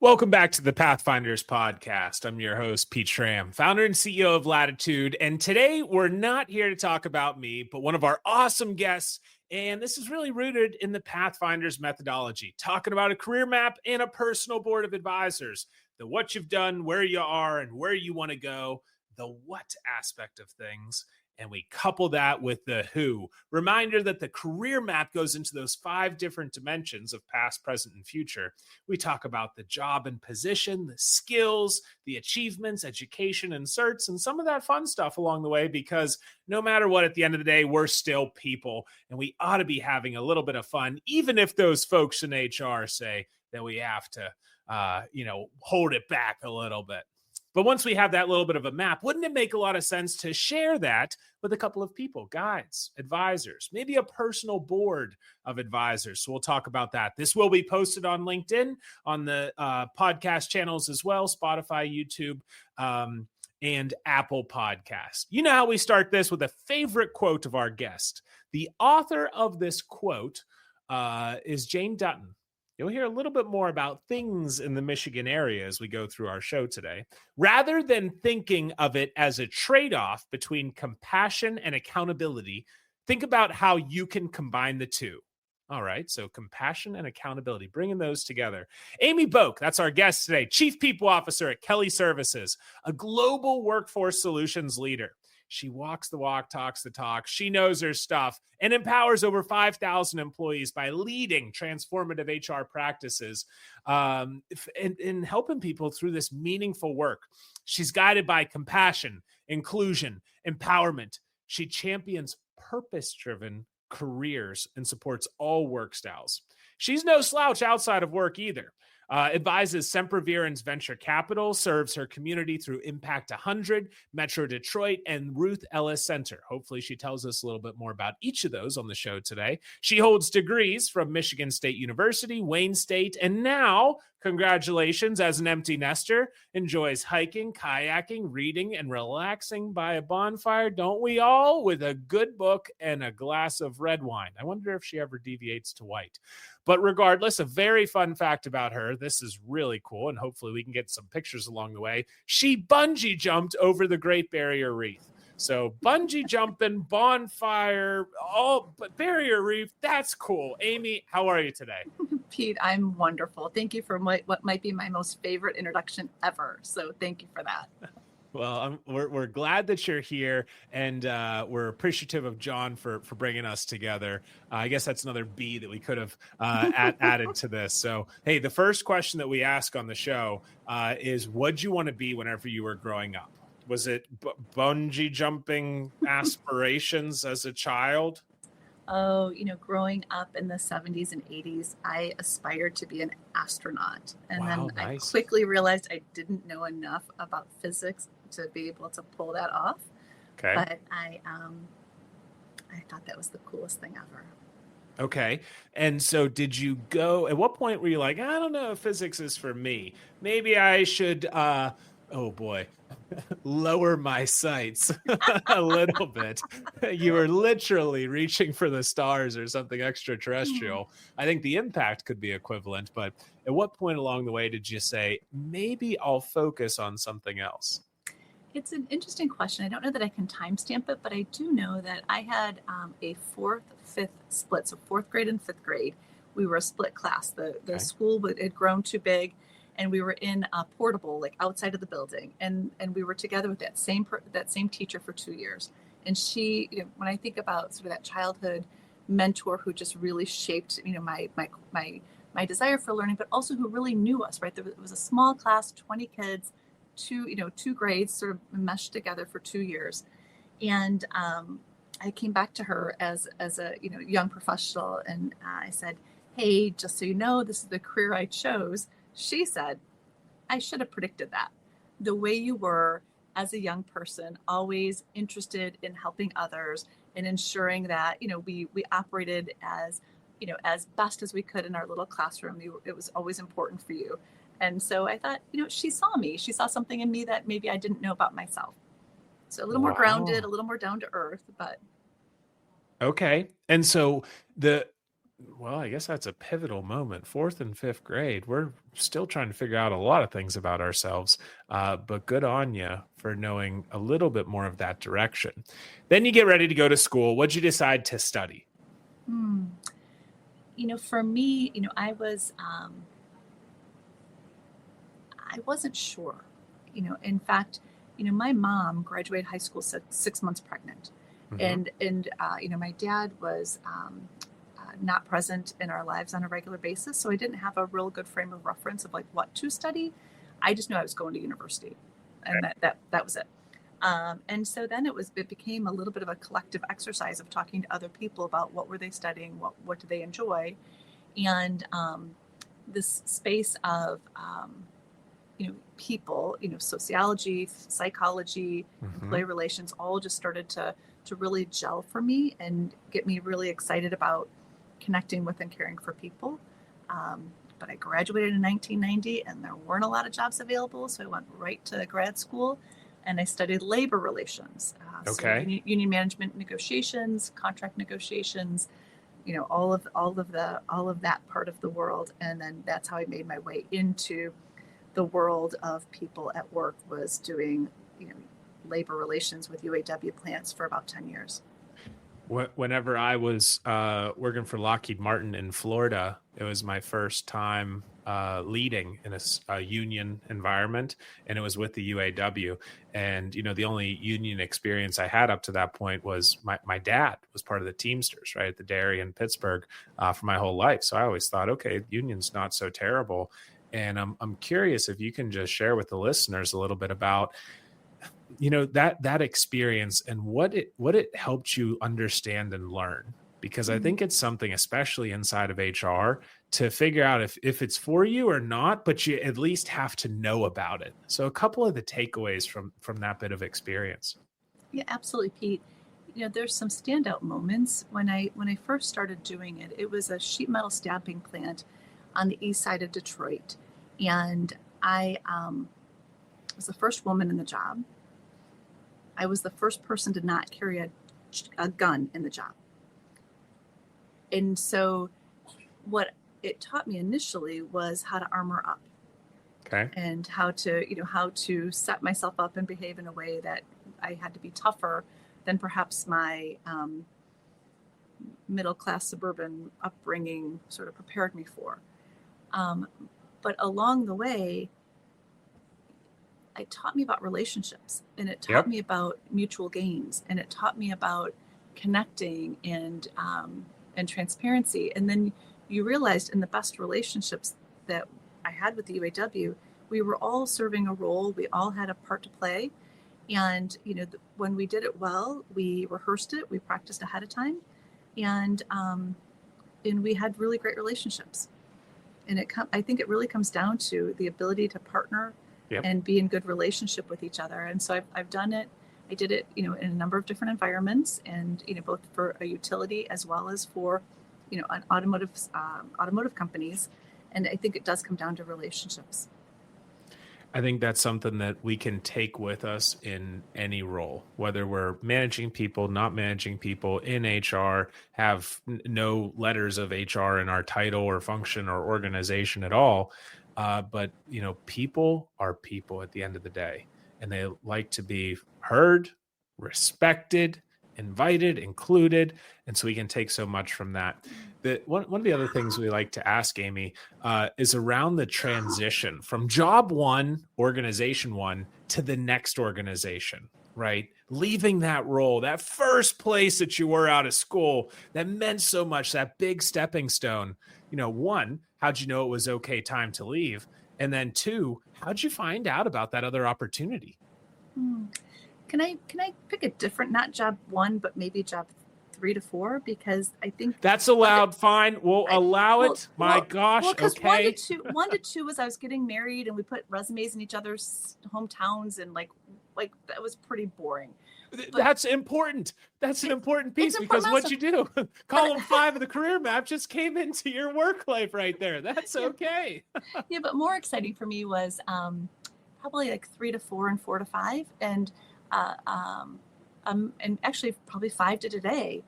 Welcome back to the Pathfinders Podcast. I'm your host, Pete Schramm, founder and CEO of Latitude. And today we're not here to talk about me, but one of our awesome guests. And this is really rooted in the Pathfinders methodology, talking about a career map and a personal board of advisors, the what you've done, where you are, and where you want to go, the what aspect of things. And we couple that with the who. Reminder that the career map goes into those 5 different dimensions of past, present, and future. We talk about the job and position, the skills, the achievements, education, and certs, and some of that fun stuff along the way, because no matter what, at the end of the day, we're still people, and we ought to be having a little bit of fun, even if those folks in HR say that we have to, hold it back a little bit. But once we have that little bit of a map, wouldn't it make a lot of sense to share that with a couple of people, guides, advisors, maybe a personal board of advisors? So we'll talk about that. This will be posted on LinkedIn, on the podcast channels as well, Spotify, YouTube, and Apple Podcast. You know how we start this with a favorite quote of our guest. The author of this quote is Jane Dutton. You'll hear a little bit more about things in the Michigan area as we go through our show today. Rather than thinking of it as a trade-off between compassion and accountability, think about how you can combine the two. All right, so compassion and accountability, bringing those together. Amy Bouque, that's our guest today, Chief People Officer at Kelly Services, a global workforce solutions leader. She walks the walk, talks the talk. She knows her stuff and empowers over 5,000 employees by leading transformative HR practices and helping people through this meaningful work. She's guided by compassion, inclusion, empowerment. She champions purpose-driven careers and supports all work styles. She's no slouch outside of work either. Advises Sempervirens Venture Capital, serves her community through Impact 100, Metro Detroit, and Ruth Ellis Center. Hopefully she tells us a little bit more about each of those on the show today. She holds degrees from Michigan State University, Wayne State, and now, congratulations, as an empty nester, enjoys hiking, kayaking, reading, and relaxing by a bonfire, don't we all, with a good book and a glass of red wine. I wonder if she ever deviates to white. But regardless, a very fun fact about her, this is really cool, and hopefully we can get some pictures along the way. She bungee jumped over the Great Barrier Reef. So bungee jumping, bonfire, but Barrier Reef, that's cool. Amy, how are you today? Pete, I'm wonderful. Thank you for what might be my most favorite introduction ever. So thank you for that. Well, we're glad that you're here, and we're appreciative of John for bringing us together. I guess that's another B that we could have added to this. So, hey, the first question that we ask on the show is, what'd you want to be whenever you were growing up? Was it bungee jumping aspirations as a child? Oh, growing up in the 70s and 80s, I aspired to be an astronaut. And Wow, then nice. I quickly realized I didn't know enough about physics to be able to pull that off. Okay. But I thought that was the coolest thing ever. Okay. And so at what point were you like, I don't know if physics is for me. Maybe I should, lower my sights a little bit. You were literally reaching for the stars or something extraterrestrial. I think the impact could be equivalent, but at what point along the way did you say, maybe I'll focus on something else? It's an interesting question. I don't know that I can timestamp it, but I do know that I had a 4th-5th split. So 4th grade and 5th grade, we were a split class. The school had grown too big, and we were in a portable, like outside of the building, and we were together with that same teacher for 2 years. And she, when I think about sort of that childhood mentor who just really shaped, my desire for learning, but also who really knew us, right? It was a small class, 20 kids. Two grades sort of meshed together for 2 years. And I came back to her as a young professional, and I said, hey, just so you know, this is the career I chose. She said, I should have predicted that. The way you were as a young person, always interested in helping others and ensuring that, we operated as best as we could in our little classroom. It was always important for you. And so I thought, she saw me. She saw something in me that maybe I didn't know about myself. So a little more grounded, a little more down to earth, but. Okay. And so Well, I guess that's a pivotal moment. Fourth and fifth grade, we're still trying to figure out a lot of things about ourselves. But good on you for knowing a little bit more of that direction. Then you get ready to go to school. What'd you decide to study? For me, I wasn't sure. In fact, my mom graduated high school 6 months pregnant, Mhm. and my dad was not present in our lives on a regular basis, so I didn't have a real good frame of reference of like what to study. I just knew I was going to university, and that was it. And so then it became a little bit of a collective exercise of talking to other people about what were they studying, what do they enjoy, and this space of people, sociology, psychology, employee Mhm. relations, all just started to really gel for me and get me really excited about connecting with and caring for people. But I graduated in 1990 and there weren't a lot of jobs available. So I went right to grad school and I studied labor relations. So Okay. union management negotiations, contract negotiations, all of that part of the world. And then that's how I made my way into the world of people at work, was doing, labor relations with UAW plants for about 10 years. Whenever I was working for Lockheed Martin in Florida, it was my first time leading in a union environment, and it was with the UAW. And the only union experience I had up to that point was my dad was part of the Teamsters, right, at the dairy in Pittsburgh for my whole life. So I always thought, okay, union's not so terrible. And I'm curious if you can just share with the listeners a little bit about that experience and what it helped you understand and learn, because I think it's something, especially inside of HR, to figure out if it's for you or not, but you at least have to know about it. So a couple of the takeaways from that bit of experience. Yeah, absolutely, Pete. There's some standout moments. When I first started doing it, it was a sheet metal stamping plant on the east side of Detroit, and I was the first woman in the job. I was the first person to not carry a gun in the job. And so what it taught me initially was how to armor up, Okay. and how to set myself up and behave in a way that I had to be tougher than perhaps my middle class suburban upbringing sort of prepared me for. But along the way, it taught me about relationships, and it taught Yep. me about mutual gains, and it taught me about connecting and transparency. And then you realized in the best relationships that I had with the UAW, we were all serving a role. We all had a part to play. And, when we did it well, we rehearsed it, we practiced ahead of time, and we had really great relationships. And I think it really comes down to the ability to partner Yep. and be in good relationship with each other. And so I've done it. I did it, in a number of different environments, and both for a utility as well as for, an automotive companies. And I think it does come down to relationships. I think that's something that we can take with us in any role, whether we're managing people, not managing people, in HR, have no letters of HR in our title or function or organization at all. But people are people at the end of the day, and they like to be heard, respected, invited, included. And so we can take so much from that. One of the other things we like to ask, Amy, is around the transition from job one, organization one, to the next organization, right? Leaving that role, that first place that you were out of school that meant so much, that big stepping stone. One, how'd you know it was okay time to leave? And then two, how'd you find out about that other opportunity? Can I pick a different, not job one, but maybe job 3 to 4? Because I think that's allowed. Fine, we'll allow it. My gosh. Because okay. 1 to 2 was I was getting married, and we put resumes in each other's hometowns, and like that was pretty boring. That's important. That's an important piece, because what you do, column 5 of the career map just came into your work life right there. That's okay. Yeah, but more exciting for me was probably like 3 to 4 and 4 to 5, and actually probably 5 to today.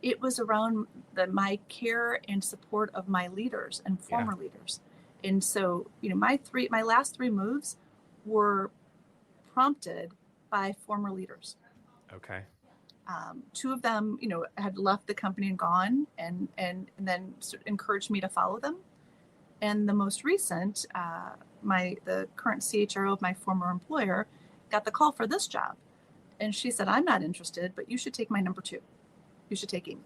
It was around my care and support of my leaders and former leaders. And so, my last 3 moves were prompted by former leaders. Okay. 2 of them, had left the company and gone, and then encouraged me to follow them. And the most recent, the current CHRO of my former employer got the call for this job. And she said, I'm not interested, but you should take my number 2. You should take Amy.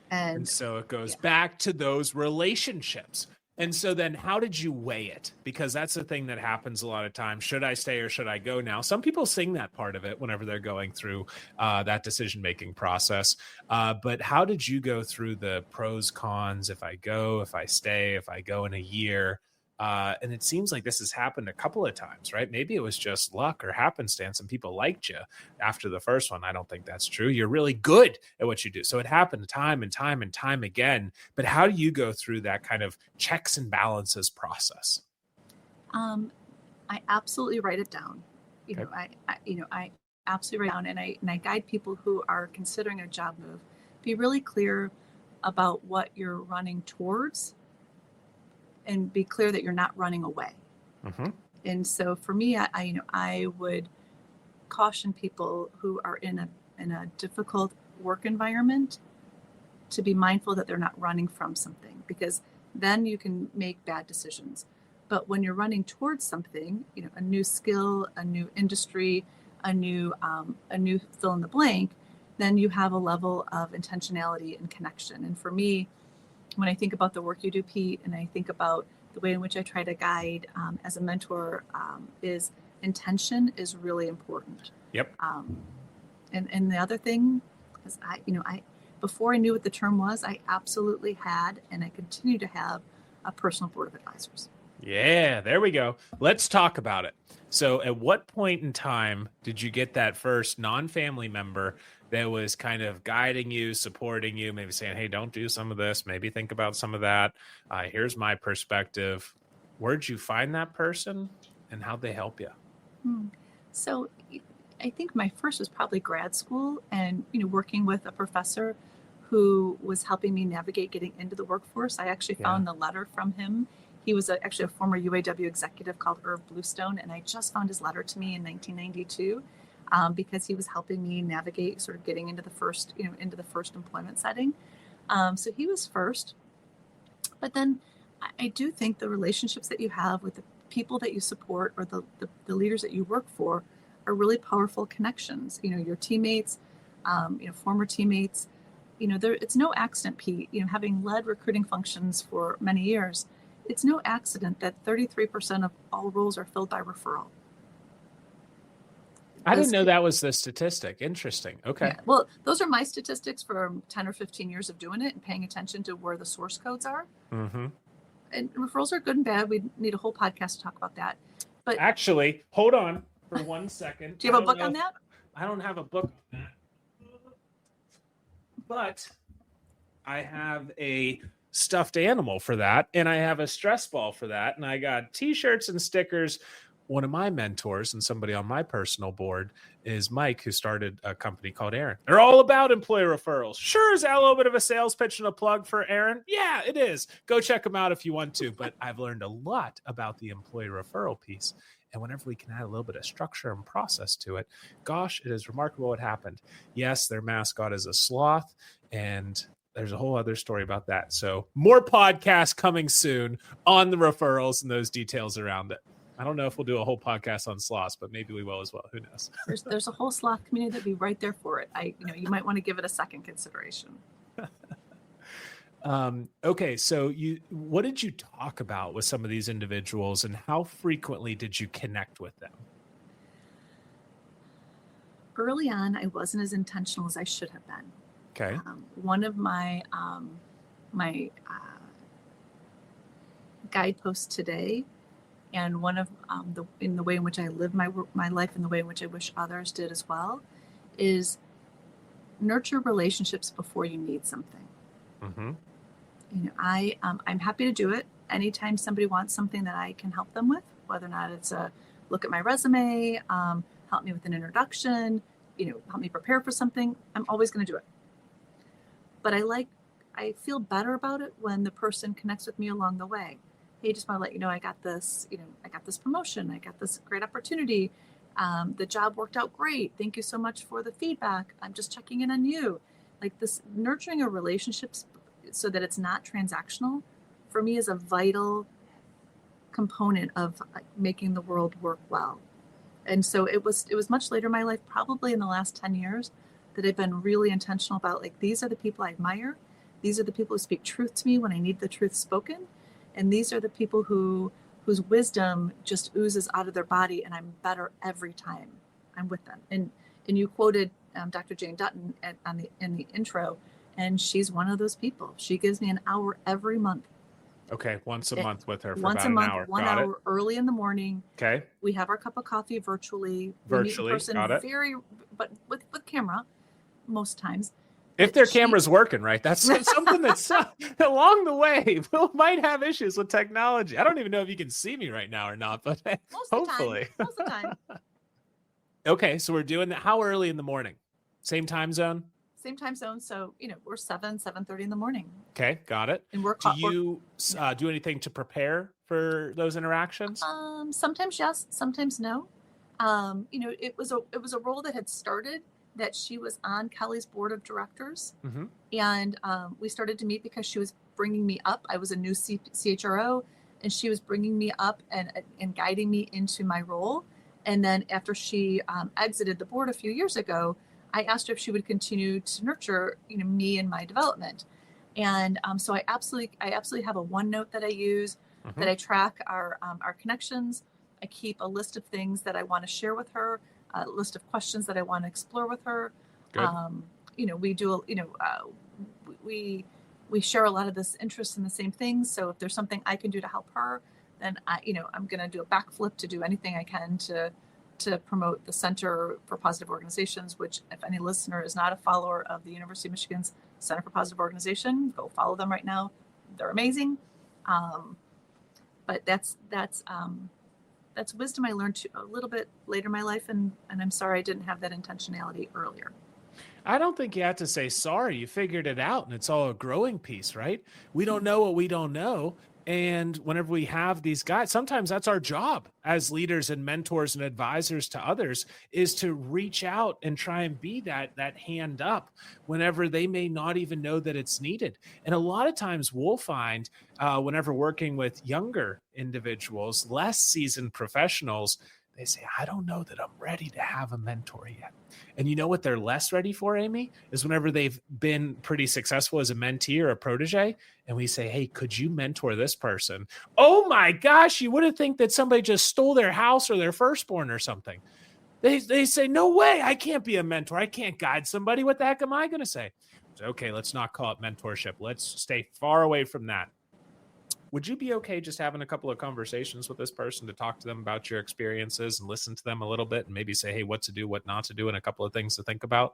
And so it goes back to those relationships. And so then how did you weigh it? Because that's the thing that happens a lot of times. Should I stay or should I go now? Some people sing that part of it whenever they're going through that decision-making process. But how did you go through the pros, cons, if I go, if I stay, if I go in a year? And it seems like this has happened a couple of times, right? Maybe it was just luck or happenstance and people liked you after the first one. I don't think that's true. You're really good at what you do. So it happened time and time and time again. But how do you go through that kind of checks and balances process? I absolutely write it down. I absolutely write it down, and I guide people who are considering a job move. Be really clear about what you're running towards, and be clear that you're not running away. Mm-hmm. And so for me, I would caution people who are in a difficult work environment to be mindful that they're not running from something, because then you can make bad decisions. But when you're running towards something, a new skill, a new industry, a new fill in the blank, then you have a level of intentionality and connection. And for me, when I think about the work you do, Pete, and I think about the way in which I try to guide as a mentor, is intention is really important. Yep. And the other thing is, I before I knew what the term was, I absolutely had, and I continue to have, a personal board of advisors. Yeah, there we go. Let's talk about it. So at what point in time did you get that first non-family member that was kind of guiding you, supporting you, maybe saying, hey, don't do some of this, maybe think about some of that. Here's my perspective. Where'd you find that person and how'd they help you? So I think my first was probably grad school, and, working with a professor who was helping me navigate getting into the workforce. I actually found the letter from him. He was actually a former UAW executive called Irv Bluestone, and I just found his letter to me in 1992 because he was helping me navigate sort of getting into the first employment setting. So he was first. But then I do think the relationships that you have with the people that you support, or the leaders that you work for, are really powerful connections. Your teammates, former teammates. It's no accident, Pete. Having led recruiting functions for many years, it's no accident that 33% of all roles are filled by referral. I didn't know that was the statistic. Interesting. Okay. Yeah. Well, those are my statistics from 10 or 15 years of doing it and paying attention to where the source codes are. Mm-hmm. And referrals are good and bad. We need a whole podcast to talk about that. But actually, hold on for 1 second. Do you have a book on that? I don't have a book on that. But I have a stuffed animal for that, and I have a stress ball for that, and I got t-shirts and stickers. One of my mentors and somebody on my personal board is Mike, who started a company called Aaron. They're all about employee referrals. Sure, is that a little bit of a sales pitch and a plug for Aaron? Yeah, it is. Go check them out if you want to. But I've learned a lot about the employee referral piece. And whenever we can add a little bit of structure and process to it, gosh, it is remarkable what happened. Yes, their mascot is a sloth, and there's a whole other story about that. So more podcasts coming soon on the referrals and those details around it. I don't know if we'll do a whole podcast on sloths, but maybe we will as well. Who knows? There's a whole sloth community that'd be right there for it. You might want to give it a second consideration. Okay, so what did you talk about with some of these individuals, and how frequently did you connect with them? Early on, I wasn't as intentional as I should have been. Okay. One of my guideposts today, and one of in the way in which I live my life, and the way in which I wish others did as well, is nurture relationships before you need something. Mm-hmm. I'm happy to do it anytime somebody wants something that I can help them with, whether or not it's a look at my resume, help me with an introduction, help me prepare for something, I'm always going to do it. But I feel better about it when the person connects with me along the way. Hey, just want to let you know, I got this promotion. I got this great opportunity. The job worked out great. Thank you so much for the feedback. I'm just checking in on you. Like this, nurturing a relationship so that it's not transactional, for me, is a vital component of making the world work well. And so it was much later in my life, probably in the last 10 years, that I've been really intentional about, like, these are the people I admire. These are the people who speak truth to me when I need the truth spoken. And these are the people whose wisdom just oozes out of their body, and I'm better every time I'm with them. And you quoted Dr. Jane Dutton in the intro, and she's one of those people. She gives me an hour every month. Okay, once a month with her for once about a month, an hour. 1 hour early in the morning. Okay. We have our cup of coffee virtually. Virtually, we meet in person, got it. But with camera most times. If their camera's working, right? That's something that's along the way. We might have issues with technology. I don't even know if you can see me right now or not, but hopefully. Most of the time. Okay, so we're doing that. How early in the morning? Same time zone? Same time zone. So, we're 7:30 in the morning. Okay, got it. And we're do you do anything to prepare for those interactions? Sometimes yes, sometimes no. It was a role that had started, that she was on Kelly's board of directors. Mm-hmm. And we started to meet because she was bringing me up. I was a new CHRO, and she was bringing me up and guiding me into my role. And then after she exited the board a few years ago, I asked her if she would continue to nurture, me and my development. And so I absolutely have a OneNote that I use, mm-hmm. that I track our connections. I keep a list of things that I want to share with her, a list of questions that I want to explore with her. Good. We do, we share a lot of this interest in the same things. So if there's something I can do to help her, then I'm going to do a backflip to do anything I can to promote the Center for Positive Organizations, which, if any listener is not a follower of the University of Michigan's Center for Positive Organization, go follow them right now. They're amazing. But that's wisdom I learned a little bit later in my life, and I'm sorry I didn't have that intentionality earlier. I don't think you have to say sorry. You figured it out, and it's all a growing piece, right? We don't know what we don't know. And whenever we have these guys, sometimes that's our job as leaders and mentors and advisors to others, is to reach out and try and be that hand up whenever they may not even know that it's needed. And a lot of times we'll find whenever working with younger individuals, less seasoned professionals, they say, I don't know that I'm ready to have a mentor yet. And you know what they're less ready for, Amy, is whenever they've been pretty successful as a mentee or a protege, and we say, hey, could you mentor this person? Oh my gosh, you wouldn't think that somebody just stole their house or their firstborn or something. They say, no way, I can't be a mentor. I can't guide somebody. What the heck am I going to say? So, okay, let's not call it mentorship. Let's stay far away from that. Would you be okay just having a couple of conversations with this person to talk to them about your experiences and listen to them a little bit and maybe say, hey, what to do, what not to do, and a couple of things to think about?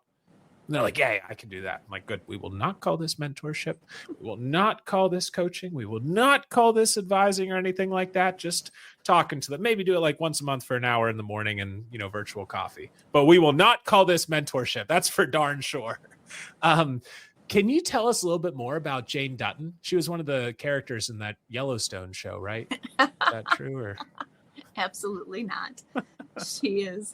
And they're like, yeah, I can do that. I'm like, good. We will not call this mentorship. We will not call this coaching. We will not call this advising or anything like that. Just talking to them. Maybe do it like once a month for an hour in the morning and, virtual coffee. But we will not call this mentorship. That's for darn sure. Can you tell us a little bit more about Jane Dutton? She was one of the characters in that Yellowstone show, right? Is that true? Or Absolutely not. She is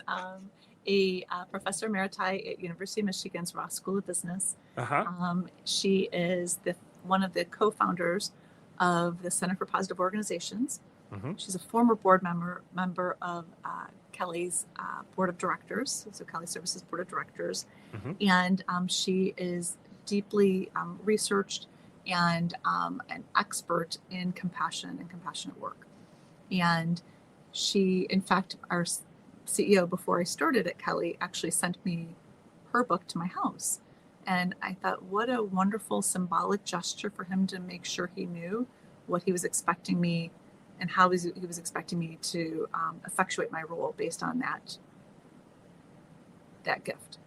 a professor emeriti at University of Michigan's Ross School of Business. Uh-huh. She is one of the co-founders of the Center for Positive Organizations. Mm-hmm. She's a former board member of Kelly's board of directors, so Kelly Services board of directors. Mm-hmm. And she is deeply researched and an expert in compassion and compassionate work. And she, in fact, our CEO, before I started at Kelly, actually sent me her book to my house. And I thought, what a wonderful symbolic gesture for him to make sure he knew what he was expecting me and how he was expecting me to effectuate my role based on that gift.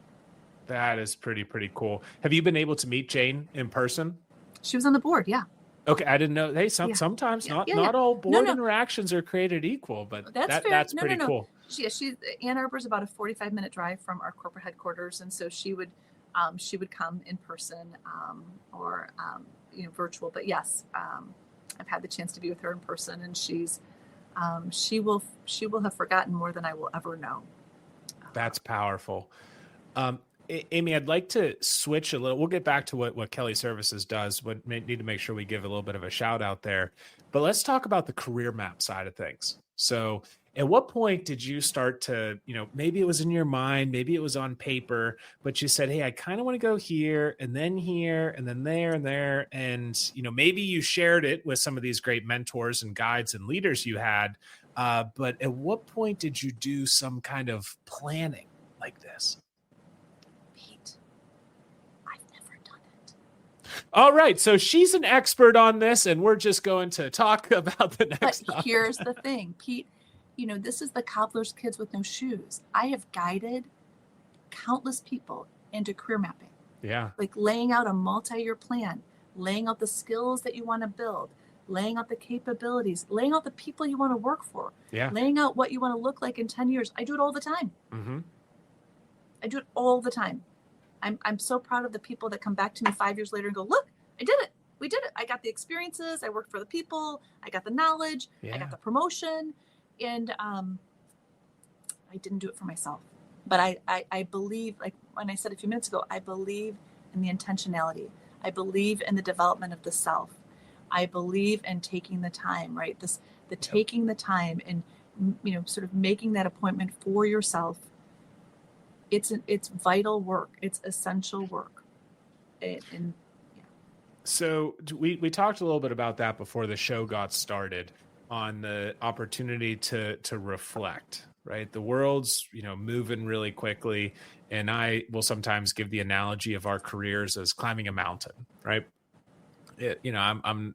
That is pretty cool. Have you been able to meet Jane in person? She was on the board, yeah. Okay, I didn't know. Hey, sometimes not all board interactions are created equal, but that's pretty cool. She's Ann Arbor's about a 45-minute drive from our corporate headquarters, and so she would come in person or virtual. But yes, I've had the chance to be with her in person, and she will have forgotten more than I will ever know. That's powerful. Amy, I'd like to switch a little. We'll get back to what Kelly Services does, but need to make sure we give a little bit of a shout out there. But let's talk about the career map side of things. So at what point did you start to, maybe it was in your mind, maybe it was on paper, but you said, hey, I kind of want to go here and then there and there. And, maybe you shared it with some of these great mentors and guides and leaders you had. But at what point did you do some kind of planning like this? All right. So she's an expert on this, and we're just going to talk about the next topic. Here's the thing, Pete, this is the cobbler's kids with no shoes. I have guided countless people into career mapping. Yeah. Like laying out a multi-year plan, laying out the skills that you want to build, laying out the capabilities, laying out the people you want to work for, laying out what you want to look like in 10 years. I do it all the time. Mm-hmm. I do it all the time. I'm so proud of the people that come back to me 5 years later and go, look, I did it. We did it. I got the experiences. I worked for the people. I got the knowledge. I got the promotion. And I didn't do it for myself. But I believe, like when I said a few minutes ago, I believe in the intentionality. I believe in the development of the self. I believe in taking the time, right? Taking the time and, sort of making that appointment for yourself. It's vital work. It's essential work. So we talked a little bit about that before the show got started on the opportunity to reflect, right? The world's, moving really quickly. And I will sometimes give the analogy of our careers as climbing a mountain, right? I'm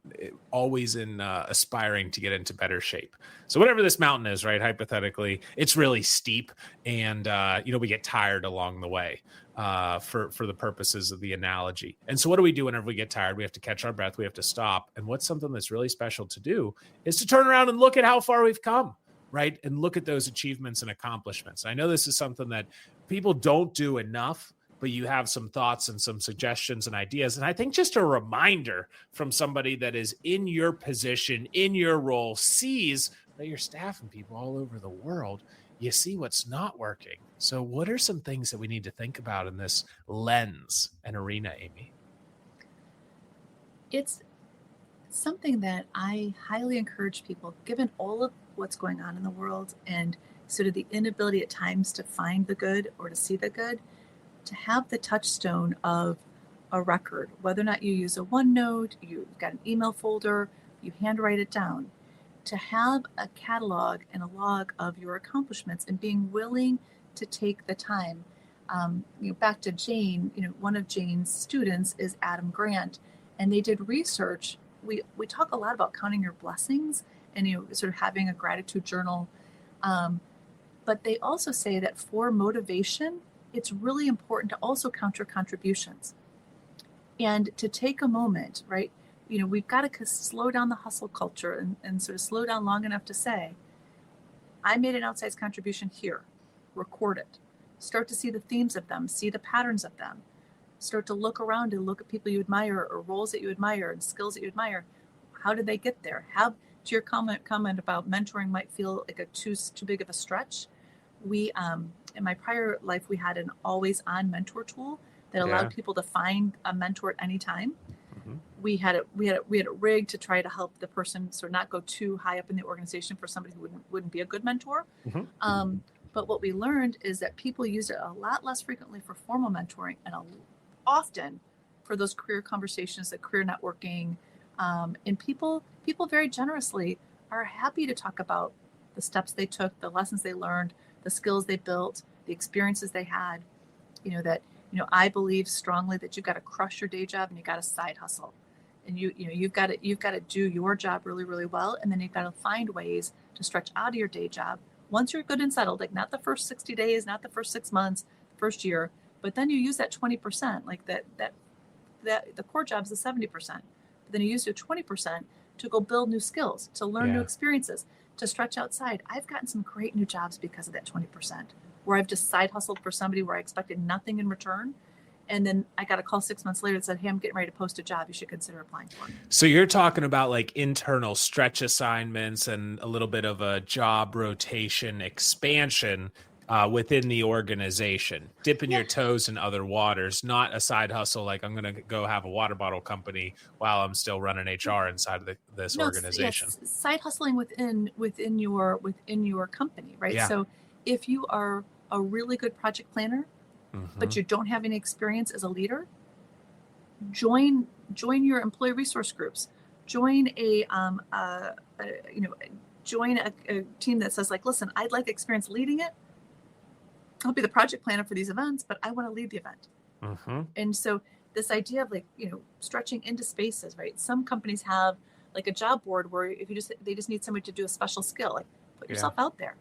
always aspiring to get into better shape. So whatever this mountain is, right? Hypothetically, it's really steep, and we get tired along the way for the purposes of the analogy. And so what do we do whenever we get tired? We have to catch our breath. We have to stop. And what's something that's really special to do is to turn around and look at how far we've come, right? And look at those achievements and accomplishments. I know this is something that people don't do enough, but you have some thoughts and some suggestions and ideas. And I think just a reminder from somebody that is in your position, in your role, sees that you're staffing people all over the world. You see what's not working. So what are some things that we need to think about in this lens and arena, Amy? It's something that I highly encourage people, given all of what's going on in the world and sort of the inability at times to find the good or to see the good, to have the touchstone of a record, whether or not you use a OneNote, you've got an email folder, you handwrite it down, to have a catalog and a log of your accomplishments and being willing to take the time. Back to Jane, one of Jane's students is Adam Grant, and they did research. We talk a lot about counting your blessings and sort of having a gratitude journal, but they also say that for motivation, it's really important to also count your contributions and to take a moment, right? We've got to slow down the hustle culture and sort of slow down long enough to say, I made an outsized contribution here, record it, start to see the themes of them, see the patterns of them, start to look around and look at people you admire or roles that you admire and skills that you admire. How did they get there? To your comment about mentoring might feel like too big of a stretch. In my prior life, we had an always-on mentor tool that allowed people to find a mentor at any time. Mm-hmm. We had it rigged to try to help the person sort of not go too high up in the organization for somebody who wouldn't be a good mentor. Mm-hmm. But what we learned is that people use it a lot less frequently for formal mentoring and often for those career conversations, the career networking, and people very generously are happy to talk about the steps they took, the lessons they learned, the skills they built, the experiences they had. I believe strongly that you've got to crush your day job and you got to side hustle, and you've got to do your job really, really well, and then you've got to find ways to stretch out of your day job once you're good and settled, like not the first 60 days, not the first 6 months, first year, but then you use that 20%, like that the core job is the 70%, but then you use your 20% to go build new skills, to learn new experiences, to stretch outside. I've gotten some great new jobs because of that 20%, where I've just side hustled for somebody where I expected nothing in return. And then I got a call 6 months later that said, hey, I'm getting ready to post a job you should consider applying for. So you're talking about like internal stretch assignments and a little bit of a job rotation expansion within the organization, dipping your toes in other waters, not a side hustle like I'm going to go have a water bottle company while I'm still running HR inside of this organization. Yes, side hustling within your company, right? Yeah. So if you are a really good project planner, but you don't have any experience as a leader, join your employee resource groups. Join a team that says like, listen, I'd like experience leading it. I'll be the project planner for these events, but I want to lead the event. And so this idea of like, stretching into spaces, right? Some companies have like a job board where if they just need somebody to do a special skill, like put yourself out there,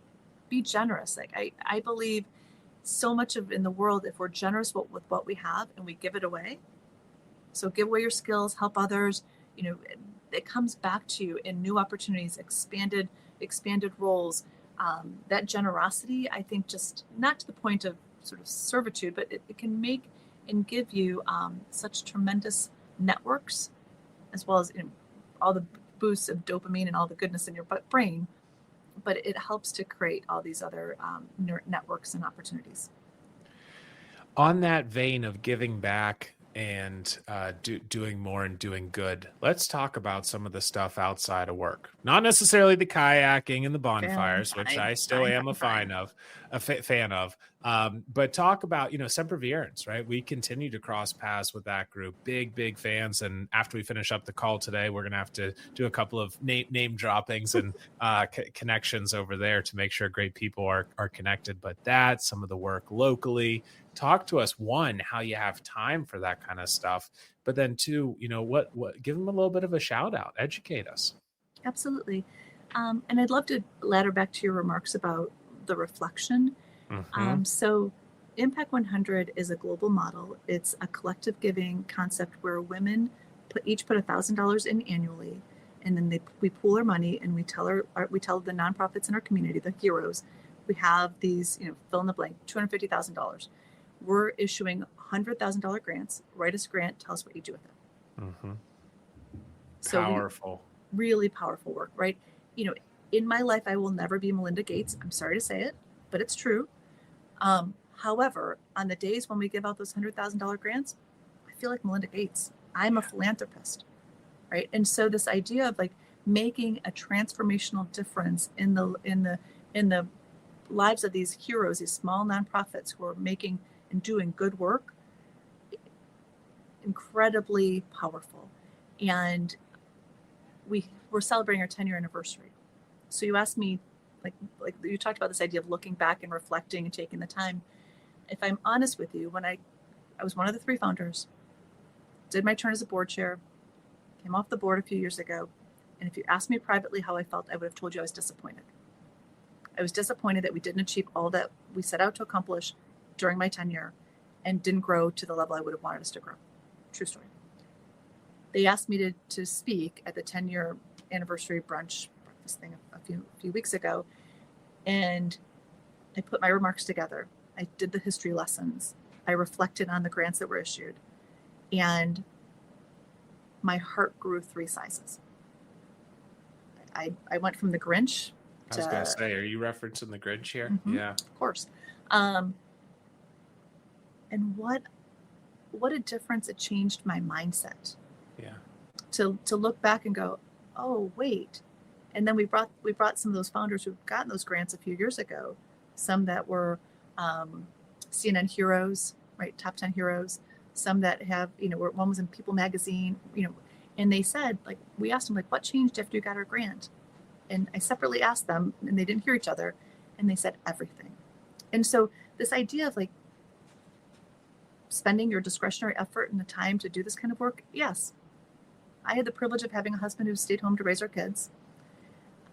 be generous. Like I believe so much of in the world, if we're generous with what we have and we give it away. So give away your skills, help others, it comes back to you in new opportunities, expanded roles. That generosity, I think, just not to the point of sort of servitude, but it can make and give you such tremendous networks, as well as all the boosts of dopamine and all the goodness in your brain. But it helps to create all these other networks and opportunities. On that vein of giving back and doing more and doing good, let's talk about some of the stuff outside of work. Not necessarily the kayaking and the bonfires, which I still am a fan of. But talk about, Sempervirens, right? We continue to cross paths with that group. Big fans. And after we finish up the call today, we're going to have to do a couple of name droppings and connections over there to make sure great people are connected. But that's some of the work locally. Talk to us, one, how you have time for that kind of stuff, but then two, what give them a little bit of a shout out, educate us. Absolutely. And I'd love to ladder back to your remarks about the reflection. So Impact 100 is a global model. It's a collective giving concept where women each put $1,000 in annually, and then we pool our money and we tell the nonprofits in our community, the heroes, we have these, fill in the blank, $250,000. We're issuing $100,000 grants. Write us a grant. Tell us what you do with it. So powerful. Really powerful work, right? In my life, I will never be Melinda Gates. I'm sorry to say it, but it's true. However, on the days when we give out those $100,000 grants, I feel like Melinda Gates. I'm a philanthropist, right? And so this idea of like making a transformational difference in the lives of these heroes, these small nonprofits who are making and doing good work, incredibly powerful. And we're celebrating our 10-year anniversary. So you asked me, like you talked about this idea of looking back and reflecting and taking the time. If I'm honest with you, when I was one of the 3 founders, did my turn as a board chair, came off the board a few years ago, and if you asked me privately how I felt, I would have told you I was disappointed. I was disappointed that we didn't achieve all that we set out to accomplish during my tenure and didn't grow to the level I would have wanted us to grow. True story. They asked me to speak at the 10-year anniversary breakfast thing a few weeks ago, and I put my remarks together. I did the history lessons. I reflected on the grants that were issued, and my heart grew 3 sizes. I went from the Grinch I was going to say, are you referencing the Grinch here? Yeah, of course. And what a difference it changed my mindset. Yeah. To look back and go, oh wait, and then we brought some of those founders who've gotten those grants a few years ago, some that were CNN heroes, right, top 10 heroes, some that have, one was in People magazine, and they said, like, we asked them, like, what changed after you got our grant? And I separately asked them, and they didn't hear each other, and they said everything. And so this idea of like spending your discretionary effort and the time to do this kind of work, yes, I had the privilege of having a husband who stayed home to raise our kids.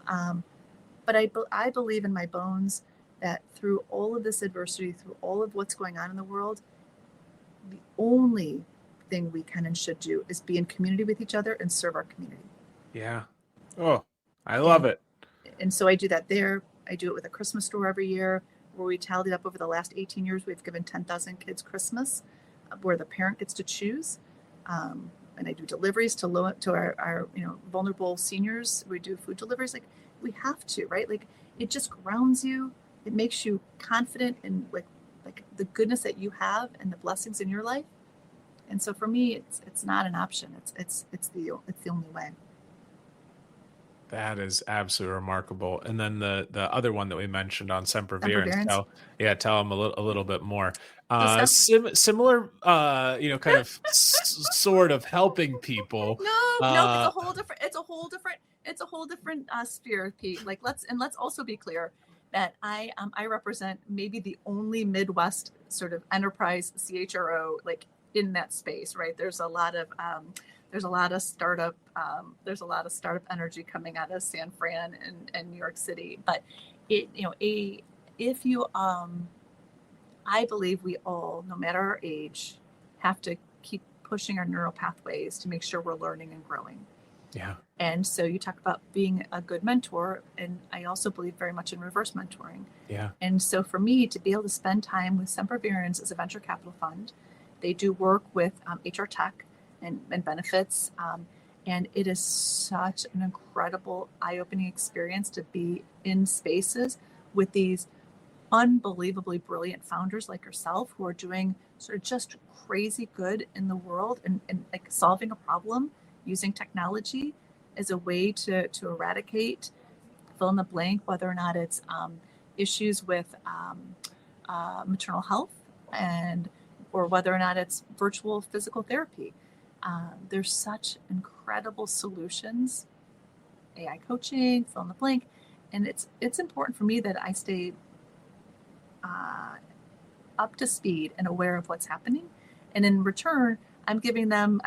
But I believe in my bones that through all of this adversity, through all of what's going on in the world, the only thing we can and should do is be in community with each other and serve our community. Yeah. Oh, I love it. And so I do that there. I do it with a Christmas store every year, where we tallied up over the last 18 years. We've given 10,000 kids Christmas, where the parent gets to choose. And I do deliveries to our vulnerable seniors. We do food deliveries. Like, we have to, right? Like, it just grounds you. It makes you confident in like the goodness that you have and the blessings in your life. And so for me, it's not an option. It's the only way. That is absolutely remarkable. And then the other one that we mentioned on Sempervirens, tell them a little bit more. Similar, kind of sort of helping people. No, it's a whole different sphere, Pete. Like, let's also be clear that I represent maybe the only Midwest sort of enterprise CHRO like in that space, right? There's a lot of startup energy coming out of San Fran and New York City. But I believe we all, no matter our age, have to keep pushing our neural pathways to make sure we're learning and growing. Yeah. And so you talk about being a good mentor, and I also believe very much in reverse mentoring. Yeah. And so for me to be able to spend time with Sempervirens as a venture capital fund, they do work with HR tech and benefits. And it is such an incredible, eye-opening experience to be in spaces with these unbelievably brilliant founders like yourself, who are doing sort of just crazy good in the world and like solving a problem using technology as a way to eradicate, fill in the blank, whether or not it's issues with maternal health or whether or not it's virtual physical therapy. There's such incredible solutions, AI coaching, fill in the blank. And it's important for me that I stay up to speed and aware of what's happening. And in return, I'm giving them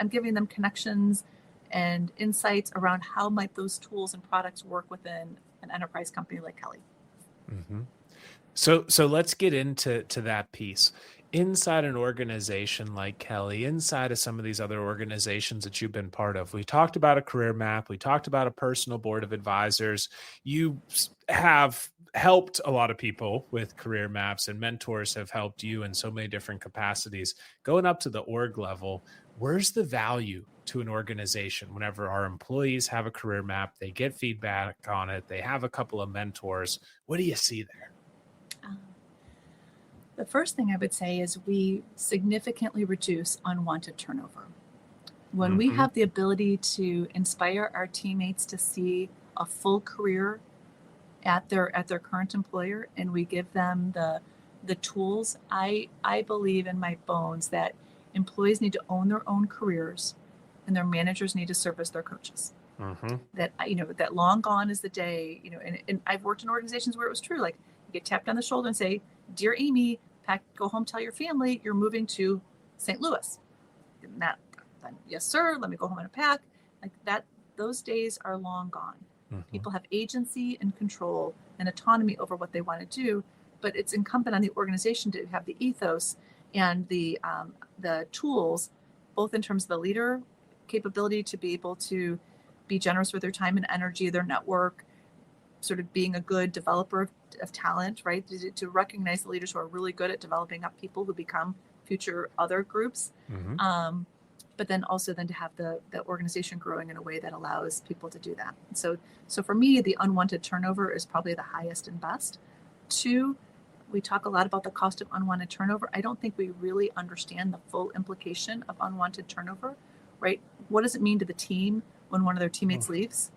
connections and insights around how might those tools and products work within an enterprise company like Kelly. Mm-hmm. So let's get into that piece. Inside an organization like Kelly, inside of some of these other organizations that you've been part of, we talked about a career map. We talked about a personal board of advisors. You have helped a lot of people with career maps, and mentors have helped you in so many different capacities. Going up to the org level, where's the value to an organization whenever our employees have a career map, they get feedback on it, they have a couple of mentors? What do you see there? The first thing I would say is we significantly reduce unwanted turnover. When we have the ability to inspire our teammates to see a full career at their current employer, and we give them the tools, I believe in my bones that employees need to own their own careers, and their managers need to serve as their coaches. That long gone is the day, and I've worked in organizations where it was true. Like, you get tapped on the shoulder and say, "Dear Amy, go home, tell your family you're moving to St. Louis." And then, yes, sir, let me go home and pack. Like that, those days are long gone. People have agency and control and autonomy over what they want to do, but it's incumbent on the organization to have the ethos and the tools, both in terms of the leader capability to be able to be generous with their time and energy, their network, sort of being a good developer of talent, right? To recognize the leaders who are really good at developing up people who become future other groups. But then also then to have the organization growing in a way that allows people to do that. So for me, the unwanted turnover is probably the highest and best. 2, we talk a lot about the cost of unwanted turnover. I don't think we really understand the full implication of unwanted turnover, right? What does it mean to the team when one of their teammates leaves?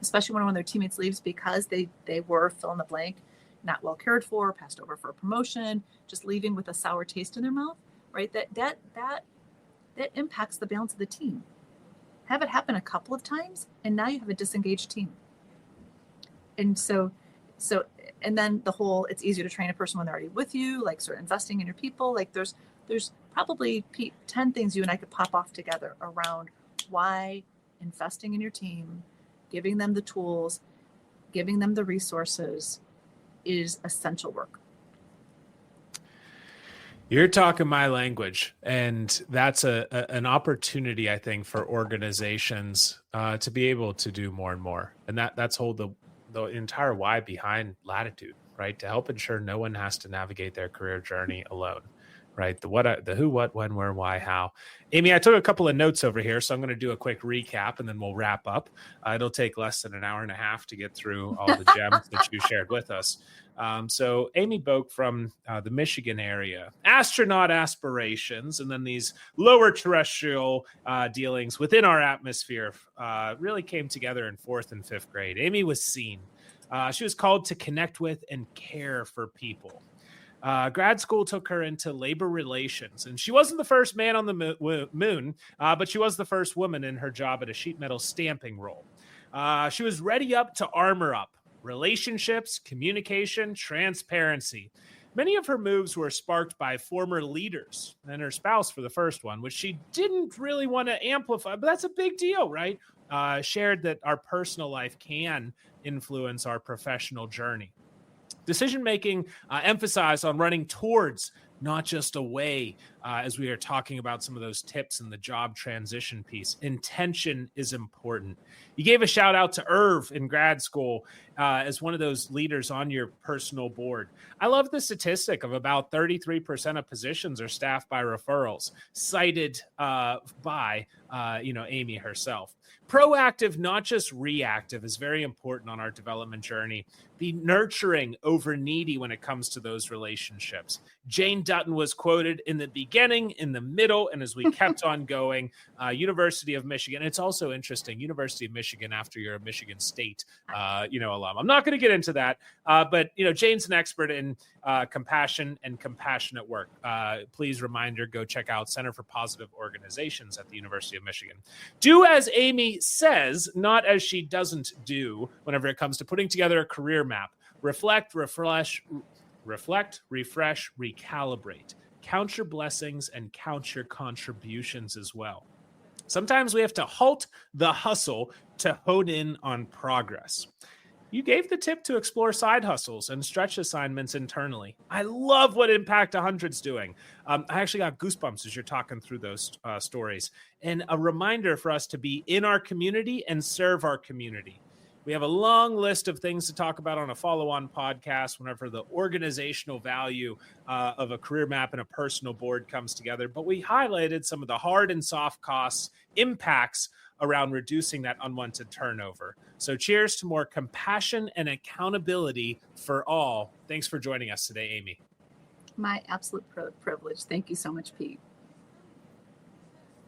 Especially when one of their teammates leaves because they were, fill in the blank, not well cared for, passed over for a promotion, just leaving with a sour taste in their mouth, right? That impacts the balance of the team. Have it happen a couple of times, and now you have a disengaged team. And so, and then the whole, it's easier to train a person when they're already with you, like sort of investing in your people. Like there's probably 10 things you and I could pop off together around why investing in your team, giving them the tools, giving them the resources is essential work. You're talking my language, and that's an opportunity, I think, for organizations to be able to do more and more. And that's hold the the entire why behind Latitude, right? To help ensure no one has to navigate their career journey alone, right? The who, what, when, where, why, how. Amy, I took a couple of notes over here, so I'm going to do a quick recap and then we'll wrap up. It'll take less than an hour and a half to get through all the gems that you shared with us. So Amy Bouque from the Michigan area, astronaut aspirations, and then these lower terrestrial dealings within our atmosphere really came together in 4th and 5th grade. Amy was seen. She was called to connect with and care for people. Grad school took her into labor relations, and she wasn't the first man on the moon, but she was the first woman in her job at a sheet metal stamping role. She was ready up to armor up. Relationships, communication, transparency. Many of her moves were sparked by former leaders and her spouse for the first one, which she didn't really want to amplify, but that's a big deal, right? Shared that our personal life can influence our professional journey. Decision-making emphasized on running towards, not just away, as we are talking about some of those tips in the job transition piece. Intention is important. You gave a shout out to Irv in grad school as one of those leaders on your personal board. I love the statistic of about 33% of positions are staffed by referrals, cited by Amy herself. Proactive, not just reactive, is very important on our development journey. Be nurturing over needy when it comes to those relationships. Jane Dutton was quoted in the beginning, in the middle, and as we kept on going, University of Michigan. It's also interesting, University of Michigan after you're a Michigan State, alum. I'm not going to get into that, but Jane's an expert in compassion and compassionate work. Please reminder, go check out Center for Positive Organizations at the University of Michigan. Do as Amy says, not as she doesn't do whenever it comes to putting together a career map. Reflect, refresh, recalibrate. Count your blessings and count your contributions as well. Sometimes we have to halt the hustle to hone in on progress. You gave the tip to explore side hustles and stretch assignments internally. I love what Impact 100's doing. I actually got goosebumps as you're talking through those stories. And a reminder for us to be in our community and serve our community. We have a long list of things to talk about on a follow-on podcast whenever the organizational value of a career map and a personal board comes together. But we highlighted some of the hard and soft costs, impacts around reducing that unwanted turnover. So cheers to more compassion and accountability for all. Thanks for joining us today, Amy. My absolute privilege. Thank you so much, Pete.